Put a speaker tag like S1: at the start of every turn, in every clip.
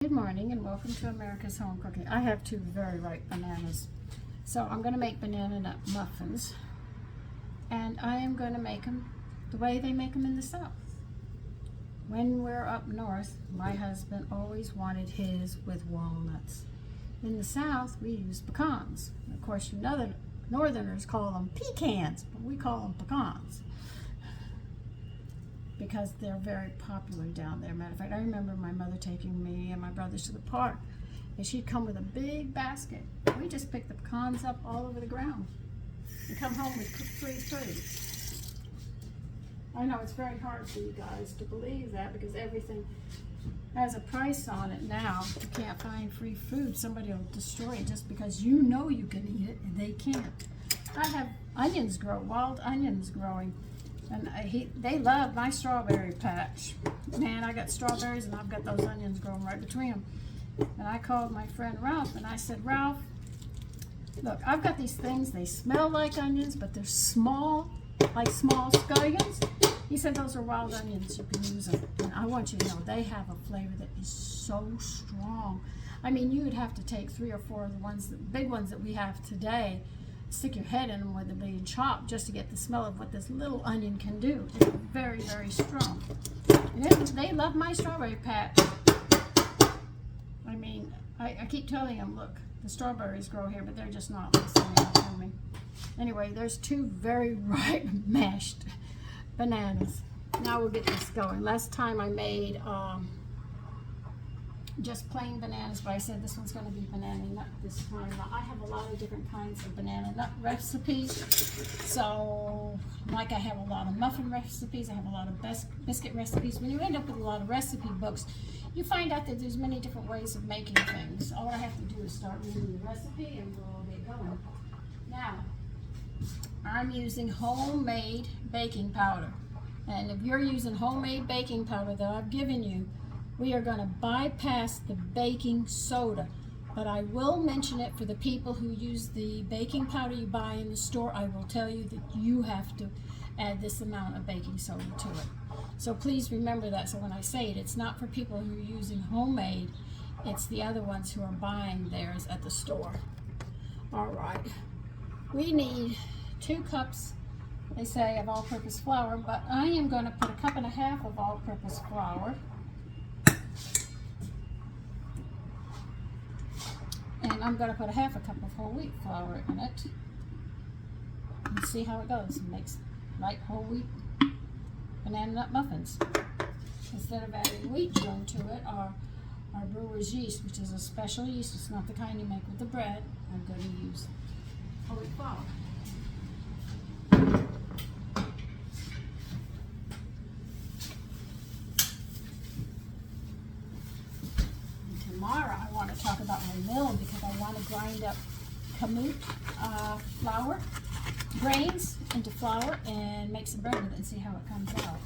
S1: Good morning and welcome to America's Home Cooking. I have two very ripe bananas. So I'm going to make banana nut muffins. And I am going to make them the way they make them in the South. When we're up north, my husband always wanted his with walnuts. In the South, we use pecans. Of course, you know, Northerners call them pecans, but we call them pecans, because they're very popular down there. Matter of fact, I remember my mother taking me and my brothers to the park, and she'd come with a big basket. We just picked the pecans up all over the ground and come home with free food. I know it's very hard for you guys to believe that, because everything has a price on it now. You can't find free food. Somebody will destroy it just because you know you can eat it and they can't. I have wild onions growing. And they love my strawberry patch. Man, I got strawberries and I've got those onions growing right between them. And I called my friend Ralph and I said, Ralph, look, I've got these things, they smell like onions, but they're small, like small scallions. He said those are wild onions, you can use them. And I want you to know, they have a flavor that is so strong. I mean, you would have to take 3 or 4 of the ones, the big ones that we have today, stick your head in them with them being chopped just to get the smell of what this little onion can do. It's very, very strong. And they love my strawberry patch. I mean, I keep telling them, look, the strawberries grow here, but they're just not listening to me. Anyway, there's 2 very ripe mashed bananas. Now we'll get this going. Last time I made just plain bananas, but I said this one's going to be banana nut this time. Now, I have a lot of different kinds of banana nut recipes. So, like I have a lot of muffin recipes, I have a lot of biscuit recipes. When you end up with a lot of recipe books, you find out that there's many different ways of making things. All I have to do is start reading the recipe and we'll get going. Now, I'm using homemade baking powder. And if you're using homemade baking powder that I've given you, we are going to bypass the baking soda, but I will mention it for the people who use the baking powder you buy in the store. I will tell you that you have to add this amount of baking soda to it. So please remember that. So when I say it, it's not for people who are using homemade, it's the other ones who are buying theirs at the store. All right, we need 2 cups, they say, of all-purpose flour, but I am going to put 1.5 cups of all-purpose flour. And I'm going to put 1/2 cup of whole wheat flour in it and see how it goes. It makes like whole wheat banana nut muffins. Instead of adding wheat germ to it, or our brewer's yeast, which is a special yeast, it's not the kind you make with the bread, I'm going to use whole wheat flour. Tomorrow I want to talk about my mill, because I want to grind up kamut flour, grains into flour, and make some bread with it and see how it comes out.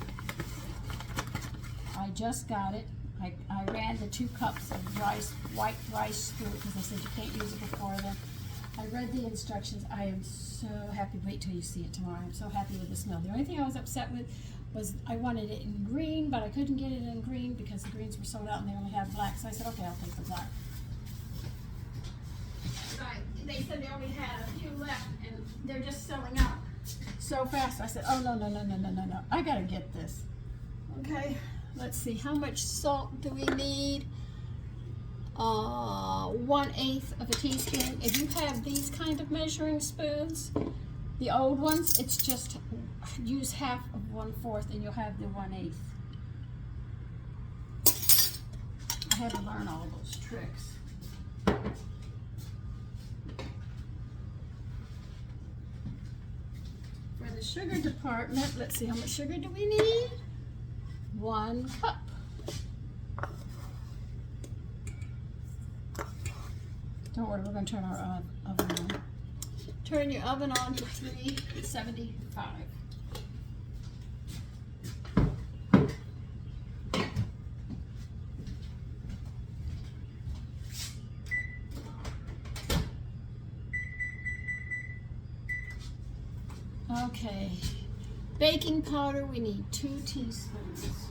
S1: I just got it. I ran the 2 cups of white rice through it, because I said you can't use it before then. I read the instructions. I am so happy. Wait till you see it tomorrow. I'm so happy with this mill. The only thing I was upset with was I wanted it in green, but I couldn't get it in green because the greens were sold out and they only had black. So I said, okay, I'll take the black. They said they only had a few left and they're just selling out so fast. I said, oh, no. I gotta get this. Okay, let's see. How much salt do we need? 1/8 of a teaspoon. If you have these kind of measuring spoons, the old ones, it's just use 1/2 of 1/4 and you'll have the 1/8. I had to learn all those tricks. For the sugar department, let's see, how much sugar do we need? 1 cup. Don't worry, we're going to turn our oven on. Turn your oven on to 375. Okay, baking powder, we need 2 teaspoons.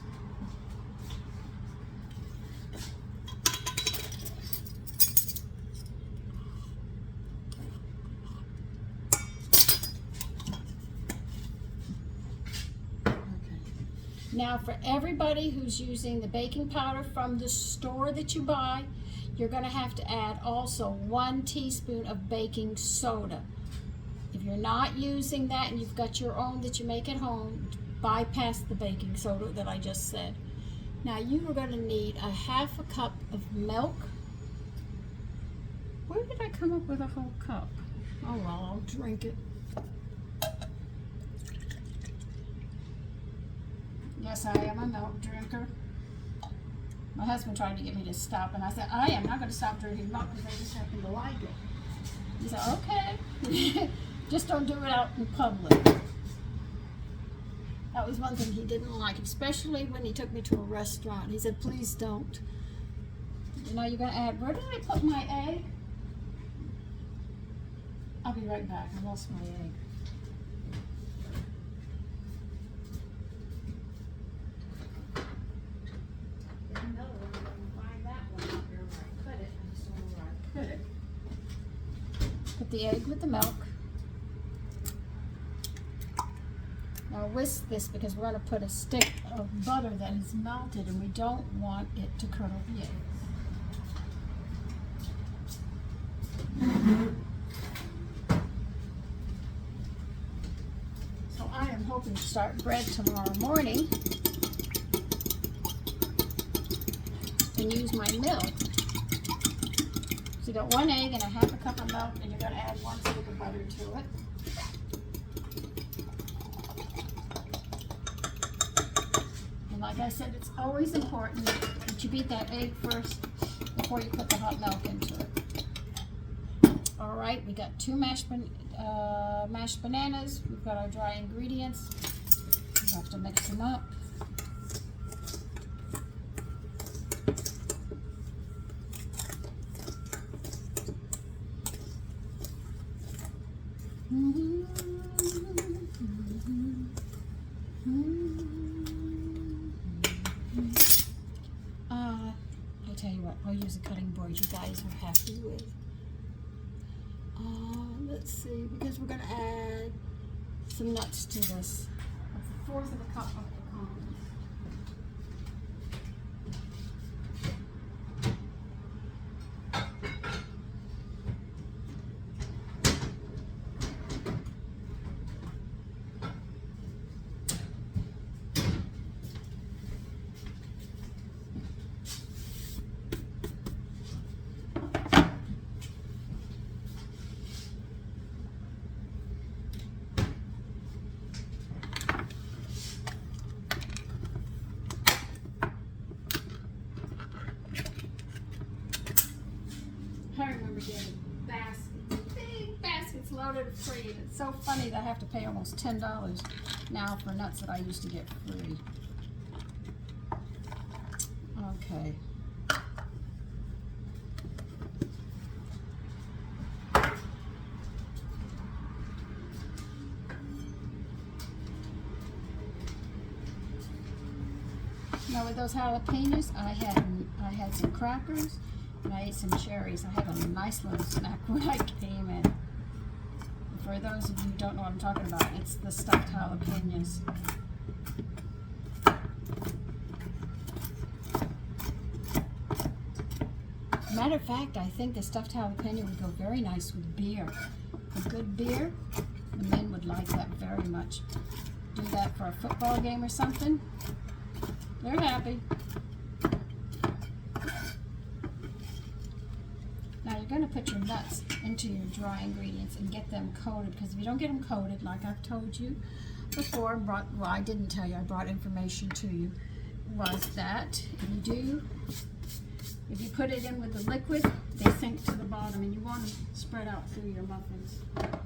S1: Now for everybody who's using the baking powder from the store that you buy, you're going to have to add also 1 teaspoon of baking soda. If you're not using that and you've got your own that you make at home, bypass the baking soda that I just said. Now you are going to need a 1/2 cup of milk. Where did I come up with a whole cup? Oh well, I'll drink it. Yes, I am a milk drinker. My husband tried to get me to stop, and I said, I am not going to stop drinking milk because I just happen to like it. He said, okay. Just don't do it out in public. That was one thing he didn't like, especially when he took me to a restaurant. He said, please don't. You know, you're going to add, where did I put my egg? I'll be right back. I lost my egg. Put the egg with the milk. Now whisk this because we're going to put a stick of butter that is melted and we don't want it to curdle the eggs. So I am hoping to start bread tomorrow morning and use my milk. So you got 1 egg and a 1/2 cup of milk, and you're going to add 1 stick of butter to it. And like I said, it's always important that you beat that egg first before you put the hot milk into it. All right, we got 2 mashed bananas. We've got our dry ingredients. We have to mix them up. I tell you what, I'll use a cutting board you guys are happy with. Let's see, because we're going to add some nuts to this. That's 1/4 of a cup of pecans. I remember getting baskets, big baskets loaded of free. It's so funny that I have to pay almost $10 now for nuts that I used to get free. Okay. Now with those jalapenos, I had some crackers. And I ate some cherries. I had a nice little snack when I came in. For those of you who don't know what I'm talking about, it's the stuffed jalapenos. Matter of fact, I think the stuffed jalapeno would go very nice with beer. A good beer, the men would like that very much. Do that for a football game or something. They're happy. Now you're going to put your nuts into your dry ingredients and get them coated, because if you don't get them coated, like I've told you before, well, I didn't tell you, I brought information to you, was that if you put it in with the liquid, they sink to the bottom, and you want them spread out through your muffins. Okay.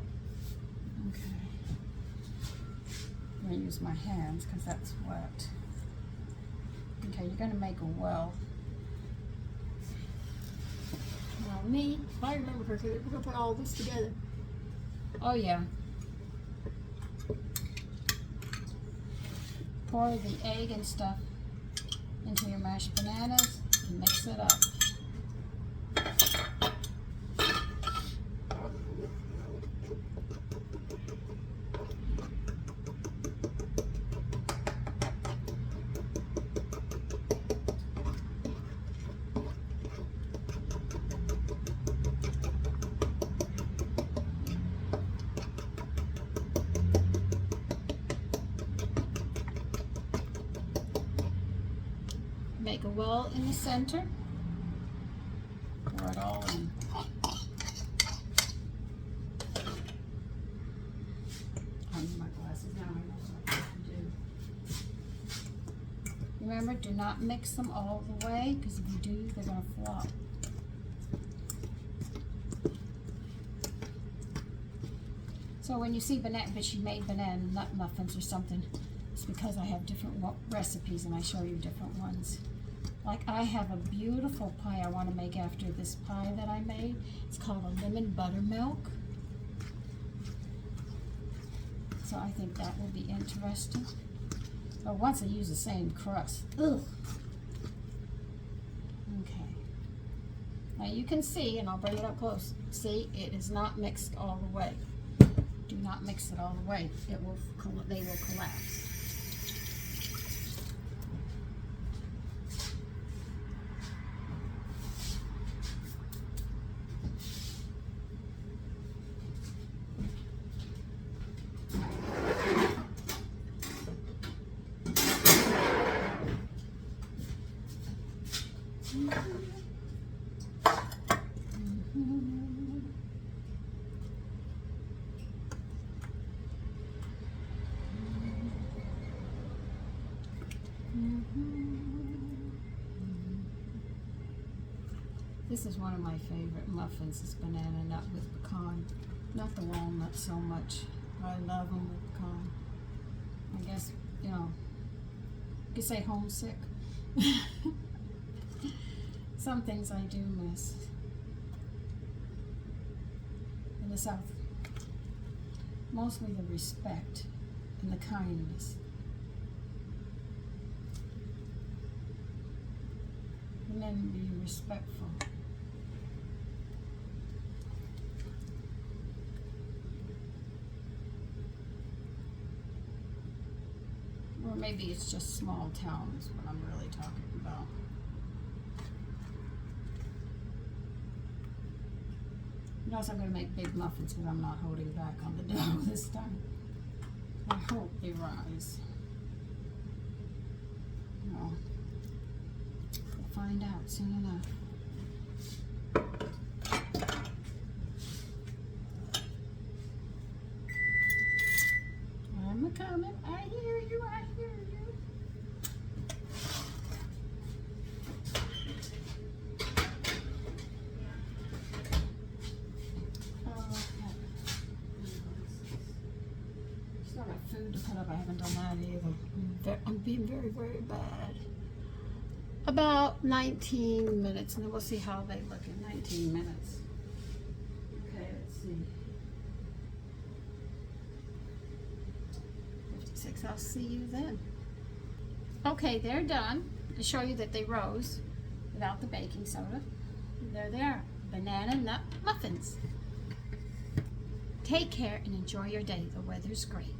S1: I'm going to use my hands because that's wet. Okay, you're going to make a well. Now me, if I remember correctly, we're going to put all this together. Oh yeah. Pour the egg and stuff into your mashed bananas and mix it up. a well in the center. Pour it all in. I need my glasses now. I know what I have to do. Remember, do not mix them all the way, because if you do, they're going to flop. So when you see banana, but she made banana nut muffins or something, it's because I have different recipes and I show you different ones. Like I have a beautiful pie I want to make after this pie that I made. It's called a lemon buttermilk. So I think that will be interesting. But once I use the same crust. Ugh. Okay. Now you can see, and I'll bring it up close. See, it is not mixed all the way. Do not mix it all the way. It will, they will collapse. This is one of my favorite muffins. It's banana nut with pecan. Not the walnut so much. I love them with pecan. I guess, you know, you could say homesick. Some things I do miss. In the South, mostly the respect and the kindness. And then be respectful. Or maybe it's just small towns, what I'm really talking about. Notice I'm going to make big muffins because I'm not holding back on the dough this time. I hope they rise. No. We'll find out soon enough. I'm coming. I hear you. I hear you. Still got food to put up. I haven't done that either. I'm being very, very bad. About 19 minutes, and then we'll see how they look in 19 minutes. Okay, let's see. 56, I'll see you then. Okay, they're done. To show you that they rose without the baking soda. There they are, banana nut muffins. Take care and enjoy your day. The weather's great.